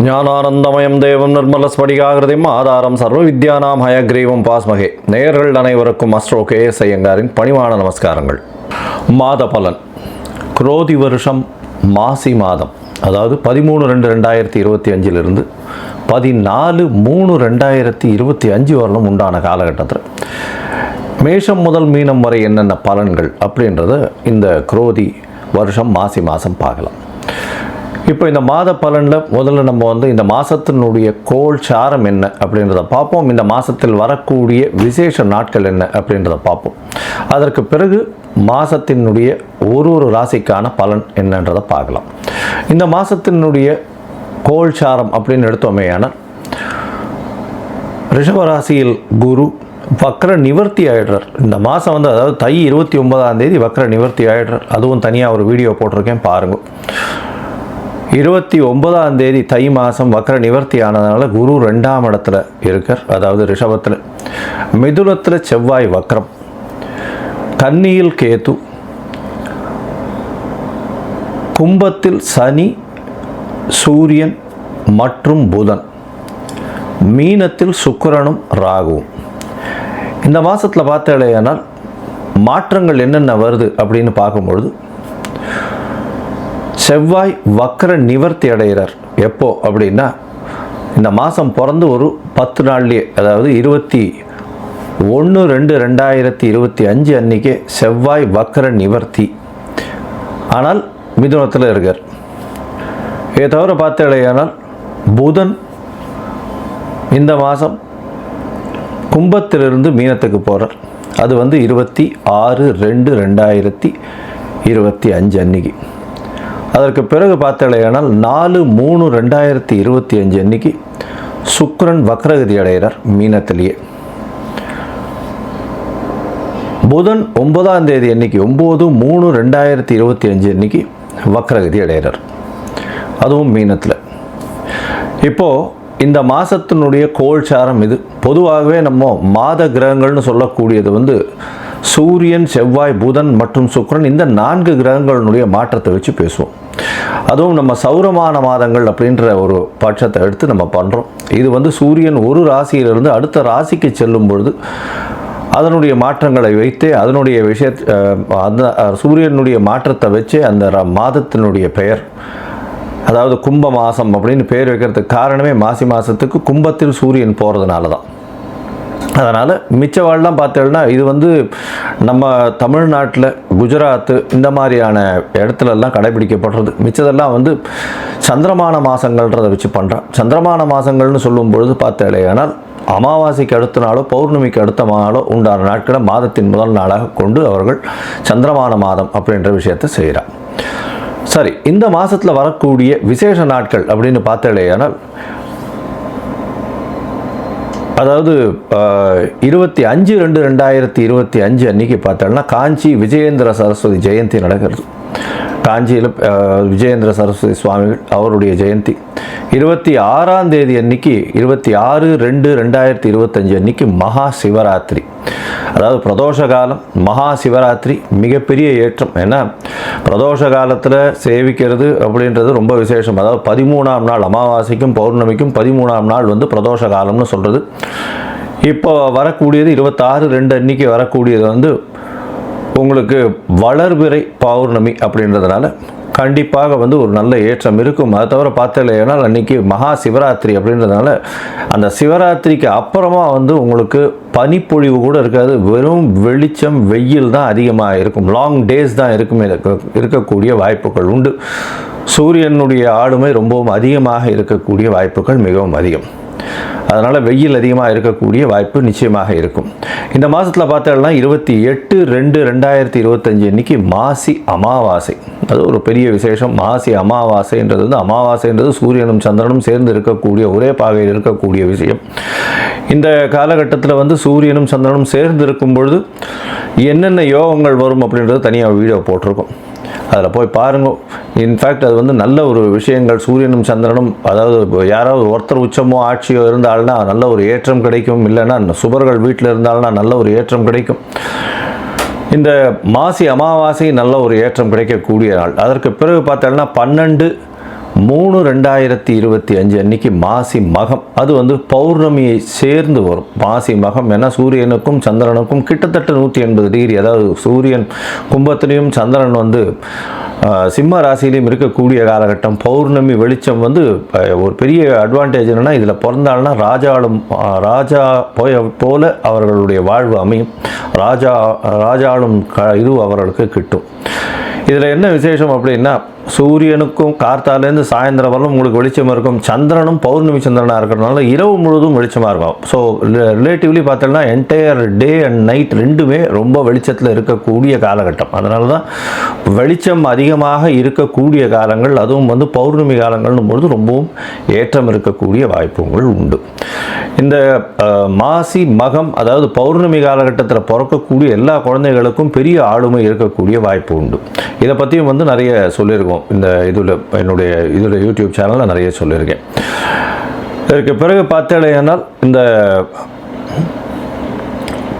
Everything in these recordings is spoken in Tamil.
ஞானானந்தமயம் தேவம் நிர்மலஸ்படிகாகிருதிம் ஆதாரம் சர்வ வித்யானாம் ஹயக்ரீவம் பாஸ்மகே. நேயர்கள் அனைவருக்கும் அஸ்ட்ரோ கே.எஸ். ஐயங்காரின் பணிவான நமஸ்காரங்கள். மாத பலன். குரோதி வருஷம் மாசி மாதம், அதாவது 13/2/2025 14/3/2025 வரலும் உண்டான காலகட்டத்தில் மேஷம் முதல் மீனம் வரை என்னென்ன பலன்கள் அப்படின்றத இந்த குரோதி வருஷம் மாசி மாதம் பார்க்கலாம். இப்போ இந்த மாத பலனில் முதல்ல நம்ம இந்த மாதத்தினுடைய கோள் சாரம் என்ன அப்படின்றத பார்ப்போம். இந்த மாதத்தில் வரக்கூடிய விசேஷ நாட்கள் என்ன அப்படின்றத பார்ப்போம். அதற்கு பிறகு மாதத்தினுடைய ஒரு ராசிக்கான பலன் என்னன்றதை பார்க்கலாம். இந்த மாதத்தினுடைய கோள் சாரம் அப்படின்னு எடுத்தோமேயான ரிஷபராசியில் குரு வக்ர நிவர்த்தி ஆகிடுறார். இந்த மாதம் அதாவது தை 29ஆம் தேதி வக்ர நிவர்த்தி ஆகிடுறார். அதுவும் தனியாக ஒரு வீடியோ போட்டிருக்கேன், பாருங்கள். 29ஆம் தேதி தை மாதம் வக்ர நிவர்த்தி ஆனதுனால குரு 2ஆம் இடத்துல இருக்கார், அதாவது ரிஷபத்தில். மிதுனத்தில் செவ்வாய் வக்ரம், கன்னியில் கேது, கும்பத்தில் சனி, சூரியன் மற்றும் புதன், மீனத்தில் சுக்கிரனும் ராகுவும். இந்த மாதத்தில் பார்த்தாலேயானால் மாற்றங்கள் என்னென்ன வருது அப்படின்னு பார்க்கும்பொழுது, செவ்வாய் வக்ர நிவர்த்தி அடைகிறார். எப்போ அப்படின்னா இந்த மாதம் பிறந்து ஒரு 10 நாள்லேயே, அதாவது 21/2/2025 அன்றைக்கே செவ்வாய் வக்ர நிவர்த்தி. ஆனால் மிதுனத்தில் இருக்கார். இதை தவிர பார்த்தாலேயானால் புதன் இந்த மாதம் கும்பத்திலிருந்து மீனத்துக்கு போகிறார். அது 26/2/2025 அன்னைக்கு. அதற்கு பிறகு பார்த்தாலேயானால் 4/3/2025 அன்னைக்கு சுக்கிரன் வக்ரகதி அடைகிறார் மீனத்திலேயே. புதன் 9ஆம் தேதி அன்னைக்கு 9/3/2025 அன்னைக்கு வக்ரகதி அடைகிறார், அதுவும் மீனத்தில். இப்போது இந்த மாதத்தினுடைய கோள்சாரம் இது. பொதுவாகவே நம்ம மாத கிரகங்கள்னு சொல்லக்கூடியது சூரியன், செவ்வாய், புதன் மற்றும் சுக்கிரன், இந்த 4 கிரகங்களுடைய மாற்றத்தை வச்சு பேசுவோம். அதுவும் நம்ம சௌரமான மாதங்கள் அப்படின்ற ஒரு பட்சத்தை எடுத்து நம்ம பண்ணுறோம். இது சூரியன் ஒரு ராசியிலிருந்து அடுத்த ராசிக்கு செல்லும் பொழுது அதனுடைய மாற்றங்களை வைத்தே அதனுடைய அந்த சூரியனுடைய மாற்றத்தை வச்சே அந்த மாதத்தினுடைய பெயர், அதாவது கும்ப மாதம் அப்படின்னு பேர் வைக்கிறதுக்கு காரணமே மாசி மாதத்துக்கு கும்பத்தில் சூரியன் போகிறதுனால தான். அதனால் மிச்சவாழ்லாம் பார்த்தோம்னா இது நம்ம தமிழ்நாட்டில், குஜராத்து இந்த மாதிரியான இடத்துலலாம் கடைபிடிக்கப்படுறது. மிச்சதெல்லாம் சந்திரமான மாதங்கள்ன்றதை வச்சு பண்ணுறான். சந்திரமான மாதங்கள்னு சொல்லும் பொழுது பார்த்தாலேயானால் அமாவாசைக்கு அடுத்த நாளோ பௌர்ணமிக்கு அடுத்த நாளோ உண்டான நாட்களை மாதத்தின் முதல் நாளாக கொண்டு அவர்கள் சந்திரமான மாதம் அப்படின்ற விஷயத்தை செய்கிறார். சரி, இந்த மாதத்தில் வரக்கூடிய விசேஷ நாட்கள் அப்படின்னு பார்த்தாலேயானால், அதாவது 25/2/2025 அன்றைக்கி பார்த்தோம்னா காஞ்சி விஜயேந்திர சரஸ்வதி ஜெயந்தி நடக்கிறது. காஞ்சியில் விஜயேந்திர சரஸ்வதி சுவாமிகள் அவருடைய ஜெயந்தி. 26ஆம் தேதி அன்னைக்கு 26/2/2025 அன்னைக்கு மகா சிவராத்திரி, அதாவது பிரதோஷ காலம். மகா சிவராத்திரி மிகப்பெரிய ஏற்றம். ஏன்னா பிரதோஷ காலத்தில் சேவிக்கிறது அப்படின்றது ரொம்ப விசேஷம். அதாவது 13ஆம் நாள் அமாவாசைக்கும் பௌர்ணமிக்கும் 13ஆம் நாள் பிரதோஷ காலம்னு சொல்கிறது. இப்போ வரக்கூடியது 26/2 அன்னைக்கு வரக்கூடியது உங்களுக்கு வளர்பிறை பௌர்ணமி அப்படின்றதுனால கண்டிப்பாக ஒரு நல்ல ஏற்றம் இருக்கும். அதை தவிர பார்த்தாலேனால் அன்றைக்கி மகா சிவராத்திரி அப்படின்றதுனால அந்த சிவராத்திரிக்கு அப்புறமா உங்களுக்கு பனிப்பொழிவு கூட இருக்காது. வெறும் வெளிச்சம், வெயில் தான் அதிகமாக இருக்கும். லாங் டேஸ் தான் இருக்கக்கூடிய வாய்ப்புகள் உண்டு. சூரியனுடைய ஆளுமை ரொம்பவும் அதிகமாக இருக்கக்கூடிய வாய்ப்புகள் மிகவும் அதிகம். அதனால் வெயில் அதிகமாக இருக்கக்கூடிய வாய்ப்பு நிச்சயமாக இருக்கும். இந்த மாதத்தில் பார்த்தோம்னா 28/2/2025 அன்றைக்கி மாசி அமாவாசை. அது ஒரு பெரிய விசேஷம். மாசி அமாவாசைன்றது அமாவாசைன்றது சூரியனும் சந்திரனும் சேர்ந்து இருக்கக்கூடிய ஒரே பாகையில் இருக்கக்கூடிய விஷயம். இந்த காலகட்டத்தில் சூரியனும் சந்திரனும் சேர்ந்து இருக்கும் பொழுது என்னென்ன யோகங்கள் வரும் அப்படின்றது தனியாக வீடியோ போட்டிருக்கோம், அதில் போய் பாருங்கள். இன்ஃபேக்ட் அது நல்ல ஒரு விஷயங்கள். சூரியனும் சந்திரனும், அதாவது யாராவது ஒருத்தர் உச்சமோ ஆட்சியோ இருந்தால்னா நல்ல ஒரு ஏற்றம் கிடைக்கும். இல்லைன்னா சுபர்கள் வீட்டில் இருந்தால்னா நல்ல ஒரு ஏற்றம் கிடைக்கும். இந்த மாசி அமாவாசை நல்ல ஒரு ஏற்றம் கிடைக்கக்கூடிய நாள். அதற்கு பிறகு பார்த்தோம்னா 12 3/2025 அன்னைக்கு மாசி மகம், அது வந்து பௌர்ணமியை சேர்ந்து வரும். மாசி மகம் ஏன்னா சூரியனுக்கும் சந்திரனுக்கும் கிட்டத்தட்ட 180 டிகிரி, அதாவது சூரியன் கும்பத்திலையும் சந்திரன் வந்து சிம்ம ராசியிலையும் இருக்கக்கூடிய காலகட்டம். பௌர்ணமி வெளிச்சம் வந்து ஒரு பெரிய அட்வான்டேஜ் என்னென்னா, இதில் பிறந்தாள்னா ராஜா போல அவர்களுடைய வாழ்வு அமையும். ராஜாளும் இது அவர்களுக்கு கிட்டும். இதில் என்ன விசேஷம் அப்படின்னா, சூரியனுக்கும் கார்த்தாலேருந்து சாயந்தரம் வரலும் உங்களுக்கு வெளிச்சமாக இருக்கும். சந்திரனும் பௌர்ணமி சந்திரனாக இருக்கிறதுனால இரவு முழுவதும் வெளிச்சமாக இருக்கும். ஸோ ரிலேட்டிவ்லி பார்த்தோம்னா என்டையர் டே அண்ட் நைட் ரெண்டுமே ரொம்ப வெளிச்சத்தில் இருக்கக்கூடிய காலகட்டம். அதனால தான் வெளிச்சம் அதிகமாக இருக்கக்கூடிய காலங்கள், அதுவும் வந்து பௌர்ணமி காலங்கள்னும் பொழுது ரொம்பவும் ஏற்றம் இருக்கக்கூடிய வாய்ப்புகள் உண்டு. இந்த மாசி மகம், அதாவது பௌர்ணமி காலகட்டத்தில் பிறக்கக்கூடிய எல்லா குழந்தைகளுக்கும் பெரிய ஆளுமை இருக்கக்கூடிய வாய்ப்பு உண்டு. இதை பற்றியும் வந்து நிறைய சொல்லியிருக்கோம் இந்த என்னுடைய யூடியூப் சேனலில் நிறைய சொல்லியிருக்கேன். இதற்கு பிறகு பார்த்தேனால் இந்த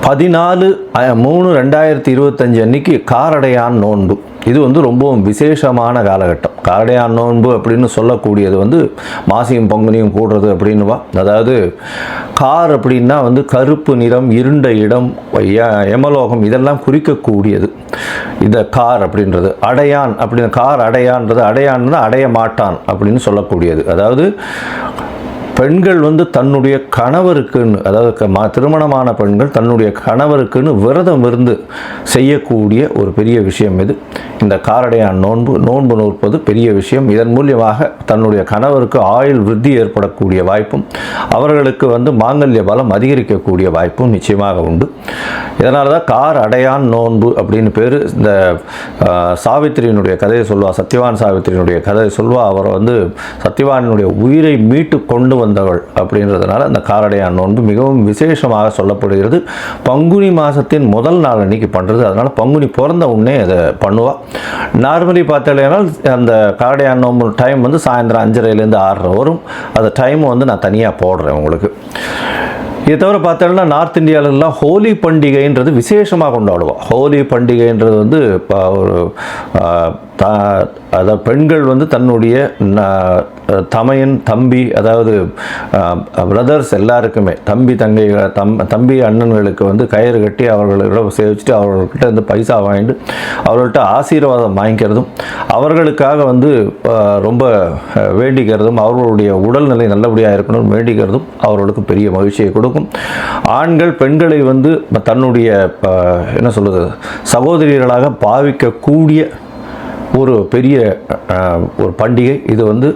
14/3/2025 அன்னைக்கு காரடையான் நோன்பு, இது வந்து ரொம்பவும் விசேஷமான காலகட்டம். காரடையான் நோன்பு அப்படின்னு சொல்லக்கூடியது வந்து மாசியும் பங்குனியும் கூடுறது அப்படின்னுவா. அதாவது கார் அப்படின்னா வந்து கருப்பு நிறம், இருண்ட இடம், யமலோகம் இதெல்லாம் குறிக்கக்கூடியது இந்த கார் அப்படின்றது. அடையான் அப்படின்னு, கார் அடையான்றது, அடையான் அடைய மாட்டான் அப்படின்னு சொல்லக்கூடியது. அதாவது பெண்கள் வந்து தன்னுடைய கணவருக்குன்னு, அதாவது திருமணமான பெண்கள் தன்னுடைய கணவருக்குன்னு விரதம் இருந்து செய்யக்கூடிய ஒரு பெரிய விஷயம் இது. இந்த காரடையான் நோன்பு நோற்பது பெரிய விஷயம். இதன் மூலியமாக தன்னுடைய கணவருக்கு ஆயுள் விருத்தி ஏற்படக்கூடிய வாய்ப்பும், அவர்களுக்கு வந்து மாங்கல்ய பலம் அதிகரிக்கக்கூடிய வாய்ப்பும் நிச்சயமாக உண்டு. இதனால தான் கார் அடையான் நோன்பு அப்படின்னு பேர். இந்த சாவித்திரியினுடைய கதையை சொல்வா, சத்யவான் சாவித்திரியினுடைய கதையை சொல்வா. அவர் வந்து சத்யவானுடைய உயிரை மீட்டு கொண்டு வந்தவள் அப்படின்றதுனால அந்த காரடையான் நோன்பு மிகவும் விசேஷமாக சொல்லப்படுகிறது. பங்குனி மாதத்தின் முதல் நாள் அன்னைக்கு பண்ணுறது. அதனால் பங்குனி பிறந்த உடனே அதை பண்ணுவாள். நார்மலி பார்த்தாலேனால் அந்த காரடையான் நோன்பு டைம் வந்து சாயந்தரம் 5:30லேருந்து 6:30 வரும். அந்த டைம் வந்து நான் தனியாக போடுறேன் உங்களுக்கு. இதை தவிர பார்த்தோம்னா நார்த் இந்தியாவிலலாம் ஹோலி பண்டிகைன்றது விசேஷமாக கொண்டாடுவோம். ஹோலி பண்டிகைன்றது வந்து ஒரு அதாவது பெண்கள் வந்து தன்னுடைய தமையன் தம்பி, அதாவது பிரதர்ஸ் எல்லாருக்குமே, தம்பி அண்ணன்களுக்கு வந்து கயிறு கட்டி அவர்களிடம் சேவிச்சுட்டு அவர்கள்கிட்ட வந்து பைசா வாங்கிட்டு அவர்கள்ட்ட ஆசீர்வாதம் வாங்கிக்கிறதும், அவர்களுக்காக வந்து ரொம்ப வேண்டிக்கிறதும், அவர்களுடைய உடல்நிலை நல்லபடியாக இருக்கணும்னு வேண்டிக்கிறதும் அவர்களுக்கு பெரிய மகிழ்ச்சியை கொடுக்கும். ஆண்கள் பெண்களை வந்து தன்னுடைய என்ன சொல்கிறது சகோதரிகளாக பாவிக்கக்கூடிய ஒரு பெரிய ஒரு பண்டிகை. இது வந்து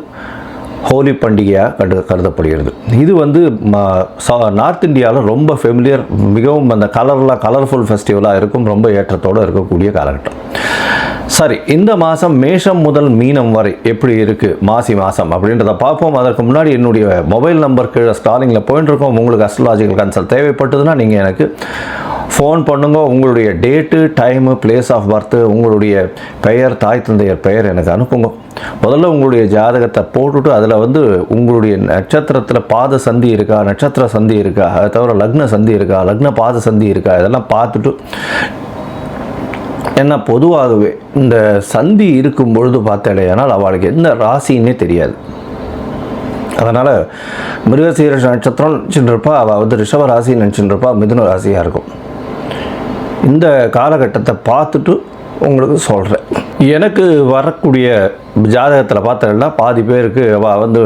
ஹோலி பண்டிகையாக கருதப்படுகிறது. இது வந்து நார்த் இந்தியாவில் ரொம்ப ஃபெமிலியர், மிகவும் அந்த கலர்ஃபுல் ஃபெஸ்டிவலாக இருக்கும், ரொம்ப ஏற்றத்தோடு இருக்கக்கூடிய காலகட்டம். சரி, இந்த மாதம் மேஷம் முதல் மீனம் வரை எப்படி இருக்குது மாசி மாதம் அப்படின்றத பார்ப்போம். அதற்கு முன்னாடி என்னுடைய மொபைல் நம்பர் கீழே ஸ்டாலிங்கில் போயிட்டுருக்கோம். உங்களுக்கு அஸ்ட்ராலஜிக்கல் கன்சல்ட் தேவைப்பட்டதுன்னா நீங்கள் எனக்கு ஃபோன் பண்ணுங்க. உங்களுடைய date, time, place of birth, உங்களுடைய பெயர், தாய் தந்தையர் பெயர் எனக்கு அனுப்புங்க. முதல்ல உங்களுடைய ஜாதகத்தை போட்டுட்டு அதில் வந்து உங்களுடைய நட்சத்திரத்தில் பாத சந்தி இருக்கா, நட்சத்திர சந்தி இருக்கா, அதை தவிர லக்ன சந்தி இருக்கா, லக்ன பாத சந்தி இருக்கா, இதெல்லாம் பார்த்துட்டு, ஏன்னா பொதுவாகவே இந்த சந்தி இருக்கும் பொழுது பார்த்தாலேயானால் அவளுக்கு எந்த ராசின்னே தெரியாது. அதனால் மிருகசீரிஷ நட்சத்திரம் நினச்சிட்டுருப்பா, அவள் வந்து ரிஷப ராசி நினச்சிட்டுருப்பா, மிதுன ராசியாக இருக்கும். இந்த காலகட்டத்தை பார்த்துட்டு உங்களுக்கு சொல்கிறேன். எனக்கு வரக்கூடிய ஜாதகத்தில் பார்த்தா பாதி பேருக்கு அவள் வந்து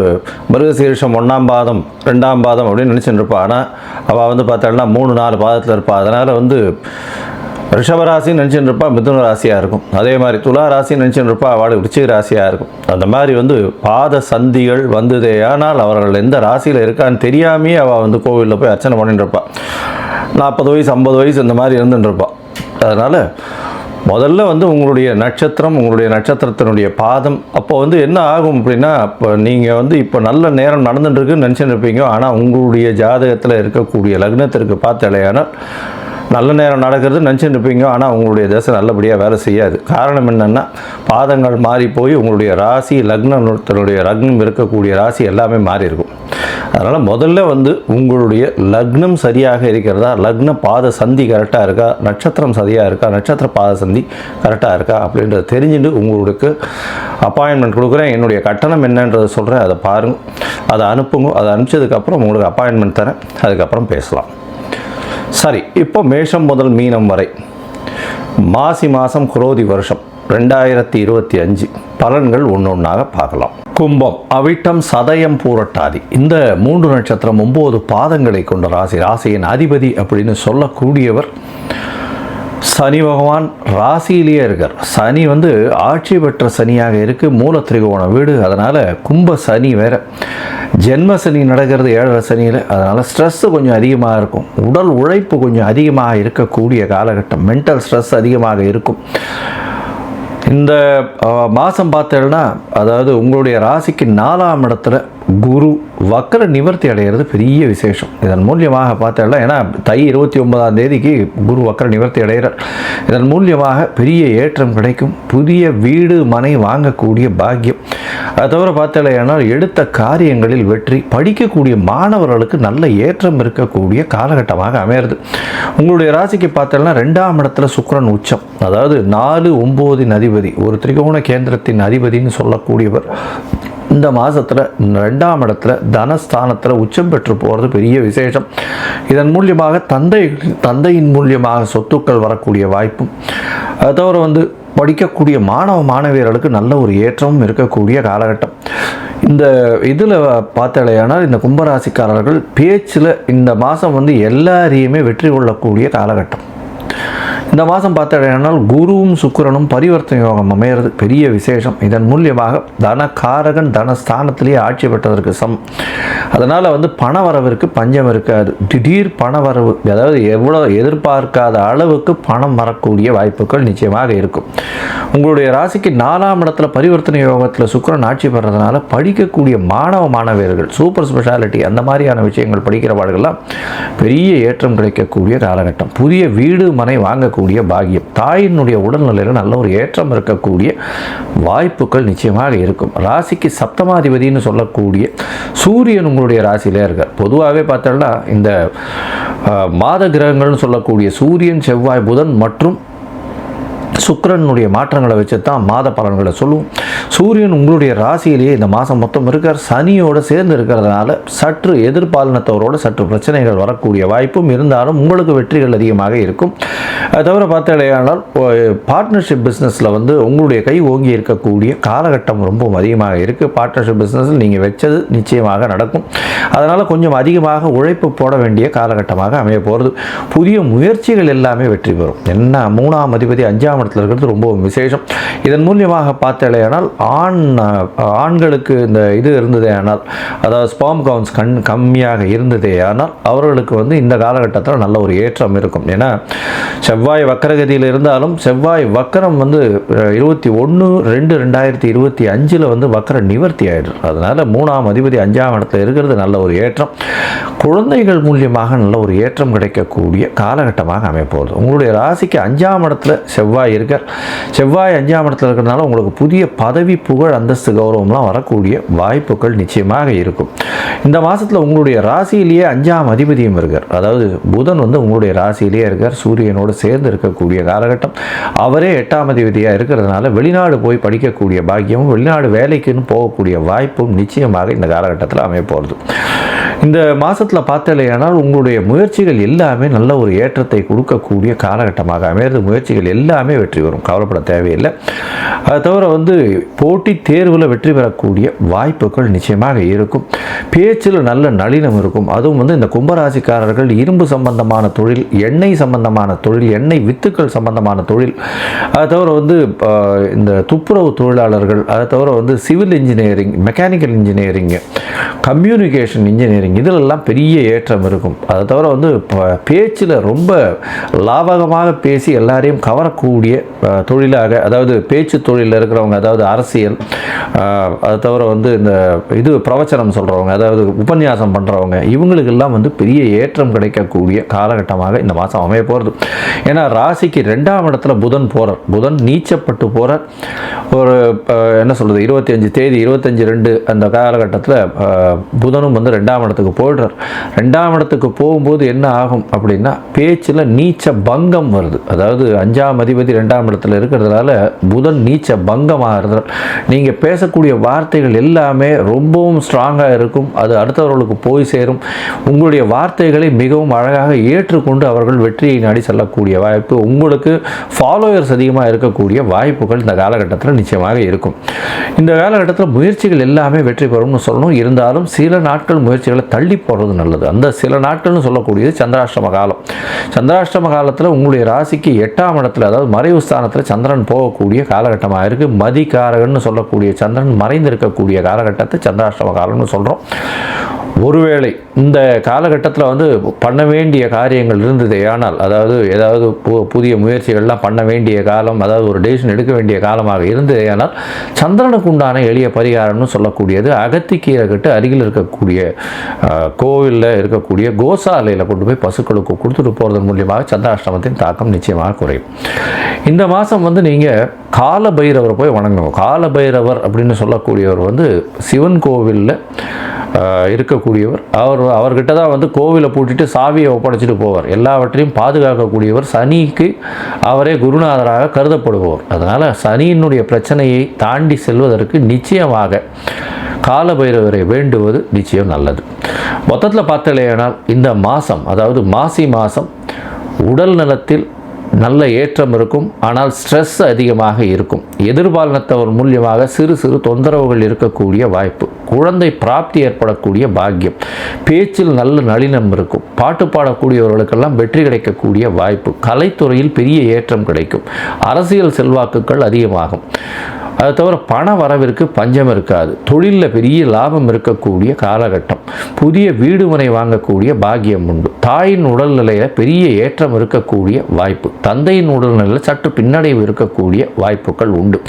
மிருகசீரிஷம் 1ஆம் பாதம் 2ஆம் பாதம் அப்படின்னு நினச்சிட்டு இருப்பாள். ஆனால் அவள் வந்து பார்த்தா 3-4 பாதத்தில் இருப்பாள். அதனால் வந்து ரிஷபராசின்னு நினச்சிட்டு இருப்பா, மிதுன ராசியாக இருக்கும். அதே மாதிரி துலா ராசின்னு நினச்சிட்டு இருப்பா, அவளுக்கு விருச்சிக ராசியாக இருக்கும். அந்த மாதிரி வந்து பாத சந்திகள் வந்ததே ஆனால் அவர்கள் எந்த ராசியில் இருக்கான்னு தெரியாமையே அவள் வந்து கோவிலில் போய் அர்ச்சனை பண்ணிட்டு இருப்பாள். 40 வயசு 50 வயசு இந்த மாதிரி இருந்துட்டு இருப்பாள். அதனால் முதல்ல வந்து உங்களுடைய நட்சத்திரம், உங்களுடைய நட்சத்திரத்தினுடைய பாதம், அப்போ வந்து என்ன ஆகும் அப்படின்னா, இப்போ நீங்கள் வந்து இப்போ நல்ல நேரம் நடந்துட்டுருக்குன்னு நினச்சிட்டு இருப்பீங்க. ஆனால் உங்களுடைய ஜாதகத்தில் இருக்கக்கூடிய லக்னத்திற்கு பார்த்தாலேயானால் நல்ல நேரம் நடக்கிறது நினச்சிட்டு இருப்பீங்க. ஆனால் உங்களுடைய தசை நல்லபடியாக வேலை செய்யாது. காரணம் என்னென்னா, பாதங்கள் மாறி போய் உங்களுடைய ராசி, லக்னத்தினுடைய லக்னம் இருக்கக்கூடிய ராசி எல்லாமே மாறி இருக்கும். அதனால் முதல்ல வந்து உங்களுடைய லக்னம் சரியாக இருக்கிறதா, லக்ன பாத சந்தி கரெக்டாக இருக்கா, நட்சத்திரம் சரியாக இருக்கா, நட்சத்திர பாத சந்தி கரெக்டாக இருக்கா அப்படின்றத தெரிஞ்சுட்டு உங்களுக்கு அப்பாயின்மெண்ட் கொடுக்குறேன், என்னுடைய கட்டணம் என்னன்றதை சொல்கிறேன், அதை பாருங்கள், அதை அனுப்புங்க. அதை அனுப்பிச்சதுக்கப்புறம் உங்களுக்கு அப்பாயின்மெண்ட் தரேன், அதுக்கப்புறம் பேசலாம். சரி, இப்போ மேஷம் முதல் மீனம் வரை மாசி மாதம் குரோதி வருஷம் 2025 பலன்கள் ஒன்றொன்றாக பார்க்கலாம். கும்பம், அவிட்டம், சதயம், பூரட்டாதி, இந்த 3 நட்சத்திரம் 9 பாதங்களை கொண்ட ராசி. ராசியின் அதிபதி அப்படின்னு சொல்லக்கூடியவர் சனி பகவான். ராசியிலேயே இருக்கார். சனி ஆட்சி பெற்ற சனியாக இருக்குது, மூல திரிகோண வீடு. அதனால் கும்ப சனி வேறு, ஜென்ம சனி நடக்கிறது 7 சனியில். அதனால் ஸ்ட்ரெஸ்ஸு கொஞ்சம் அதிகமாக இருக்கும், உடல் உழைப்பு கொஞ்சம் அதிகமாக இருக்கக்கூடிய காலகட்டம், மென்டல் ஸ்ட்ரெஸ் அதிகமாக இருக்கும். இந்த மாதம் பார்த்தேன்னா, அதாவது உங்களுடைய ராசிக்கு 4ஆம் இடத்துல குரு வக்கர நிவர்த்தி அடைகிறது பெரிய விசேஷம். இதன் மூலியமாக பார்த்தேன்னா, ஏன்னா தை 29ஆம் தேதிக்கு குரு வக்கர நிவர்த்தி அடைகிறார். இதன் மூலியமாக பெரிய ஏற்றம் கிடைக்கும், புதிய வீடு மனை வாங்கக்கூடிய பாக்கியம். அது தவிர பார்த்தேன்னா, எடுத்த காரியங்களில் வெற்றி, படிக்கக்கூடிய மாணவர்களுக்கு நல்ல ஏற்றம் இருக்கக்கூடிய காலகட்டமாக அமையிறது. உங்களுடைய ராசிக்கு பார்த்தேன்னா 2ஆம் இடத்துல சுக்கிரன் உச்சம், அதாவது 4, 9 அதிபதி, ஒரு திரிகோண கேந்திரத்தின் அதிபதினு சொல்லக்கூடியவர் இந்த மாதத்தில் 2ஆம் இடத்துல தனஸ்தானத்தில் உச்சம் பெற்று போகிறது பெரிய விசேஷம். இதன் மூலியமாக தந்தையின் மூலியமாக சொத்துக்கள் வரக்கூடிய வாய்ப்பும், அது தவிர படிக்கக்கூடிய மாணவியர்களுக்கு நல்ல ஒரு ஏற்றமும் இருக்கக்கூடிய காலகட்டம். இந்த இதில் பார்த்தாலேயானால் இந்த கும்பராசிக்காரர்கள் பேச்சில் இந்த மாதம் எல்லாரையுமே வெற்றி கொள்ளக்கூடிய காலகட்டம். இந்த மாதம் பார்த்தாலேயானால் குருவும் சுக்கிரனும் பரிவர்த்தனை யோகம் அமையிறது பெரிய விசேஷம். இதன் மூலியமாக தனகாரகன் தனஸ்தானத்திலேயே ஆட்சி பெற்றதற்கு அதனால் பண வரவிற்கு பஞ்சம் இருக்காது. திடீர் பண வரவு, அதாவது எவ்வளோ எதிர்பார்க்காத அளவுக்கு பணம் வரக்கூடிய வாய்ப்புகள் நிச்சயமாக இருக்கும். உங்களுடைய ராசிக்கு 4ஆம் இடத்துல பரிவர்த்தனை யோகத்தில் சுக்கிரன் ஆட்சி பெறதுனால படிக்கக்கூடிய மாணவியர்கள், சூப்பர் ஸ்பெஷாலிட்டி அந்த மாதிரியான விஷயங்கள் படிக்கிறவர்கள்லாம் பெரிய ஏற்றம் கிடைக்கக்கூடிய காலகட்டம். புதிய வீடு மனை வாங்கக்கூடிய பாக்கியம், தாயினுடைய உடல்நிலையில் நல்ல ஒரு ஏற்றம் இருக்கக்கூடிய வாய்ப்புகள் நிச்சயமாக இருக்கும். ராசிக்கு சப்தமாதிபதினு சொல்லக்கூடிய சூரியன் உங்களுடைய ராசியிலே இருக்கார். பொதுவாகவே பார்த்தோம்னா இந்த மாத கிரகங்கள்னு சொல்லக்கூடிய சூரியன், செவ்வாய், புதன் மற்றும் சுக்கிரனுடைய மாற்றங்களை வச்சு தான் மாத பலன்களை சொல்லுவோம். சூரியன் உங்களுடைய ராசியிலேயே இந்த மாதம் மொத்தம் இருக்கார். சனியோடு சேர்ந்து இருக்கிறதுனால சற்று எதிர்பாலினத்தவரோடு சற்று பிரச்சனைகள் வரக்கூடிய வாய்ப்பும் இருந்தாலும் உங்களுக்கு வெற்றிகள் அதிகமாக இருக்கும். அது தவிர பார்த்தாலேயானால் பார்ட்னர்ஷிப் பிஸ்னஸில் உங்களுடைய கை ஓங்கி இருக்கக்கூடிய காலகட்டம் ரொம்ப அதிகமாக இருக்குது. பார்ட்னர்ஷிப் பிஸ்னஸில் நீங்கள் வச்சது நிச்சயமாக நடக்கும். அதனால் கொஞ்சம் அதிகமாக உழைப்பு போட வேண்டிய காலகட்டமாக அமைய போகிறது. புதிய முயற்சிகள் எல்லாமே வெற்றி பெறும். என்ன 3ஆம் அதிபதி 5ஆம் இடத்துல இருக்கிறது ரொம்ப விசேஷம். இதன் மூலியமாக பார்த்தாலேயானால் ஆண்களுக்கு இந்த இது இருந்ததே ஆனால், அதாவது ஸ்பாம் கவுன்ஸ் கம்மியாக இருந்ததே ஆனால் அவர்களுக்கு இந்த காலகட்டத்தில் நல்ல ஒரு ஏற்றம் இருக்கும். ஏன்னா செவ்வாய் வக்கரகதியில் இருந்தாலும் செவ்வாய் வக்கரம் 21/2/2025 வக்கர நிவர்த்தி ஆயிடுது. அதனால் 3ஆம் அதிபதி 5ஆம் இடத்துல இருக்கிறது நல்ல ஒரு ஏற்றம். குழந்தைகள் மூலியமாக நல்ல ஒரு ஏற்றம் கிடைக்கக்கூடிய காலகட்டமாக அமைப்போகுது. உங்களுடைய ராசிக்கு 5ஆம் இடத்துல செவ்வாய் இருக்கார். செவ்வாய் 5ஆம் இடத்துல இருக்கிறதுனால உங்களுக்கு புதிய பதவி, புகழ், அந்தஸ்து, கௌரவம்லாம் வரக்கூடிய வாய்ப்புகள் நிச்சயமாக இருக்கும். இந்த மாதத்தில் உங்களுடைய ராசியிலேயே 5ஆம் அதிபதியும் இருக்கார். அதாவது புதன் உங்களுடைய ராசியிலேயே இருக்கார், சூரியனோடு சேர்ந்து இருக்கக்கூடிய காலகட்டம். அவரே 8ஆம் அதிபதியாக இருக்கிறதுனால வெளிநாடு போய் படிக்கக்கூடிய பாக்கியமும், வெளிநாடு வேலைக்குன்னு போகக்கூடிய வாய்ப்பும் நிச்சயமாக இந்த காலகட்டத்தில் அமையப்போகிறது. இந்த மாதத்தில் பார்த்தாலேயானால் உங்களுடைய முயற்சிகள் எல்லாமே நல்ல ஒரு ஏற்றத்தை கொடுக்கக்கூடிய காலகட்டமாக அமையிறது. முயற்சிகள் எல்லாமே வெற்றி வரும், கவலைப்பட தேவையில்லை. அது தவிர போட்டி தேர்வில் வெற்றி பெறக்கூடிய வாய்ப்புகள் நிச்சயமாக இருக்கும். பேச்சில் நல்ல நளினம் இருக்கும். அதுவும் இந்த கும்பராசிக்காரர்கள் இரும்பு சம்பந்தமான தொழில், எண்ணெய் சம்பந்தமான தொழில், எண்ணெய் வித்துக்கள் சம்பந்தமான தொழில், அது தவிர இந்த துப்புரவு தொழிலாளர்கள், அது தவிர civil engineering, mechanical engineering, communication engineering, இதிலெல்லாம் பெரிய ஏற்றம் இருக்கும். அதை தவிர பேச்சில் ரொம்ப லாபகமாக பேசி எல்லாரையும் கவரக்கூடிய தொழிலாக, அதாவது பேச்சு தொழிலில் இருக்கிறவங்க, அதாவது அரசியல், அது தவிர இந்த இது பிரவச்சனம் சொல்கிறவங்க, அதாவது உபன்யாசம் பண்ணுறவங்க, இவங்களுக்கெல்லாம் பெரிய ஏற்றம் கிடைக்கக்கூடிய காலகட்டமாக இந்த மாதம் அமைய போகிறது. ஏன்னா ராசிக்கு 2ஆம் இடத்துல புதன் போகிறார். புதன் நீச்சப்பட்டு போகிறார். ஒரு என்ன சொல்கிறது, 25 தேதி 25/2 அந்த காலகட்டத்தில் புதனும் 2ஆம் இடத்துக்கு போயிடுறார். 2ஆம் இடத்துக்கு போகும்போது என்ன ஆகும் அப்படின்னா, பேச்சில் நீச்ச பங்கம் வருது. அதாவது 5ஆம் அதிபதி 2ஆம் இடத்துல இருக்கிறதுனால புதன் நீச்ச பங்கமாக நீங்கள் பேசக்கூடிய வார்த்தைகள் எல்லாமே ரொம்பவும் ஸ்ட்ராங்காக இருக்கும். அது அடுத்தவர்களுக்கு போய் சேரும். உங்களுடைய வார்த்தைகளை மிகவும் அழகாக ஏற்றுக்கொண்டு அவர்கள் வெற்றியை நாடி செல்லக்கூடிய வாய்ப்பு, உங்களுக்கு ஃபாலோவர்ஸ் அதிகமாக இருக்கக்கூடிய வாய்ப்புகள் இந்த காலகட்டத்தில் நிச்சயமாக இருக்கும். இந்த காலகட்டத்தில் முயற்சிகள் எல்லாமே வெற்றி பெறும்னு சொல்லணும். இருந்தாலும் சில நாட்கள் முயற்சிகளை தள்ளி போடுறது நல்லது. அந்த சில நாட்கள்னு சொல்லக்கூடியது சந்திராஷ்டம காலம். சந்திராஷ்டம காலத்தில் உங்களுடைய ராசிக்கு 8ஆம் இடத்துல, அதாவது மறைவு ஸ்தானத்தில் சந்திரன் போகக்கூடிய காலகட்டமாக இருக்குது. மதிகாரகன்னு சொல்லக்கூடிய சந்திரன் மறைந்திருக்கக்கூடிய காலகட்டத்தை சந்திராஷ்டம காலம்னு சொல்கிறோம். ஒருவேளை இந்த காலகட்டத்தில் பண்ண வேண்டிய காரியங்கள் இருந்ததே ஆனால், அதாவது ஏதாவது புதிய முயற்சிகள்லாம் பண்ண வேண்டிய காலம், அதாவது ஒரு டெசிஷன் எடுக்க வேண்டிய காலமாக இருந்ததே ஆனால் சந்திரனுக்கு உண்டான எளிய பரிகாரம்னு சொல்லக்கூடியது அகத்திக்கீரை கட்டு அருகில் இருக்கக்கூடிய கோவிலில் இருக்கக்கூடிய கோசாலையில் கொண்டு போய் பசுக்களுக்கு கொடுத்துட்டு போகிறதன் மூலியமாக சந்திராஷ்டமத்தின் தாக்கம் நிச்சயமாக குறையும். இந்த மாதம் நீங்கள் கால பைரவரை போய் வணங்கணும். கால பைரவர் அப்படின்னு சொல்லக்கூடியவர் சிவன் கோவிலில் இருக்கக்கூடியவர். அவர்கிட்ட தான் கோவிலை பூட்டிட்டு சாவியை ஒப்படைச்சிட்டு போவார். எல்லாவற்றையும் பாதுகாக்கக்கூடியவர். சனிக்கு அவரே குருநாதராக கருதப்படுபவர். அதனால் சனியினுடைய பிரச்சனையை தாண்டி செல்வதற்கு நிச்சயமாக காலபைரவரை வேண்டுவது நிச்சயம் நல்லது. மொத்தத்தில் பார்த்தலையானால் இந்த மாதம், அதாவது மாசி மாதம் உடல் நலத்தில் நல்ல ஏற்றம் இருக்கும். ஆனால் ஸ்ட்ரெஸ் அதிகமாக இருக்கும். எதிர்பாலினத்தவர் மூலியமாக சிறு சிறு தொந்தரவுகள் இருக்கக்கூடிய வாய்ப்பு. குழந்தை பிராப்தி ஏற்படக்கூடிய பாக்கியம். பேச்சில் நல்ல நளினம் இருக்கும். பாட்டு பாடக்கூடியவர்களுக்கெல்லாம் வெற்றி கிடைக்கக்கூடிய வாய்ப்பு. கலைத்துறையில் பெரிய ஏற்றம் கிடைக்கும். அரசியல் செல்வாக்குகள் அதிகமாகும். அது தவிர பண வரவிற்கு பஞ்சம் இருக்காது. தொழிலில் பெரிய லாபம் இருக்கக்கூடிய காலகட்டம். புதிய வீடு மனை வாங்கக்கூடிய பாக்கியம் உண்டு. தாயின் உடல்நிலையில் பெரிய ஏற்றம் இருக்கக்கூடிய வாய்ப்பு. தந்தையின் உடல்நிலையில் சற்று பின்னடைவு இருக்கக்கூடிய வாய்ப்புகள் உண்டு.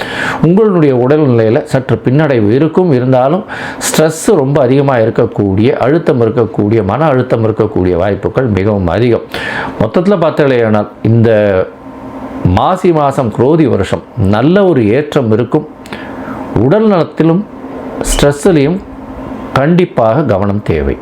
உங்களுடைய உடல்நிலையில் சற்று பின்னடைவு இருக்கும். இருந்தாலும் ஸ்ட்ரெஸ் ரொம்ப அதிகமாக இருக்கக்கூடிய, அழுத்தம் இருக்கக்கூடிய, மன அழுத்தம் இருக்கக்கூடிய வாய்ப்புகள் மிகவும் அதிகம். மொத்தத்தில் பார்த்தாலேயானால் இந்த மாசி மாதம் குரோதி வருஷம் நல்ல ஒரு ஏற்றம் இருக்கும். உடல் நலத்திலும் ஸ்ட்ரெஸ்ஸிலையும் கண்டிப்பாக கவனம் தேவை.